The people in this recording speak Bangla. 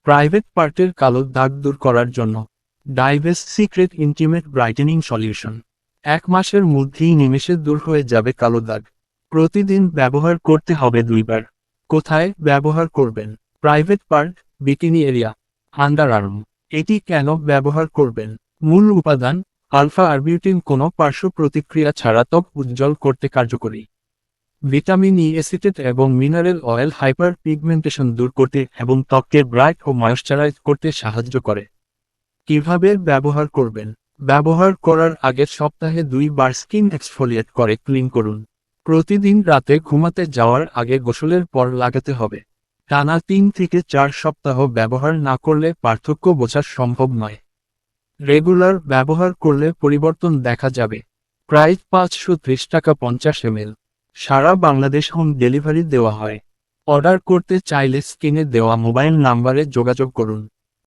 প্রাইভেট পার্টের কালো দাগ দূর করার জন্য ডাইভেস সিক্রেট ইন্টিমেট ব্রাইটেনিং সলিউশন 1 মাসের মধ্যেই নিমেষে দূর হয়ে যাবে কালো দাগ। প্রতিদিন ব্যবহার করতে হবে 2 বার। কোথায় ব্যবহার করবেন? Private part, bikini area, under arm. এটি কেন ব্যবহার করবেন? মূল উপাদান আলফা আরবিউটিন, কোনো পার্শ্ব প্রতিক্রিয়া ছাড়া ত্বক উজ্জ্বল করতে কার্যকরী। ভিটামিন ই, অ্যাসিটেট এবং মিনারেল অয়েল হাইপার পিগমেন্টেশন দূর করতে এবং ত্বককে ব্রাইট ও ময়েশ্চারাইজ করতে সাহায্য করে। কিভাবে ব্যবহার করবেন? ব্যবহার করার আগের সপ্তাহে 2 বার স্কিন এক্সফোলিয়েট করে ক্লিন করুন। প্রতিদিন রাতে ঘুমাতে যাওয়ার আগে গোসলের পর লাগাতে হবে। টানা 3 থেকে 4 সপ্তাহ ব্যবহার না করলে পার্থক্য বোঝা সম্ভব নয়। রেগুলার ব্যবহার করলে পরিবর্তন দেখা যাবে। প্রাইস 530 টাকা 50 ml। সারা বাংলাদেশ হোম ডেলিভারি দেওয়া হয়। অর্ডার করতে চাইলে স্ক্রিনে দেওয়া মোবাইল নাম্বারে যোগাযোগ করুন।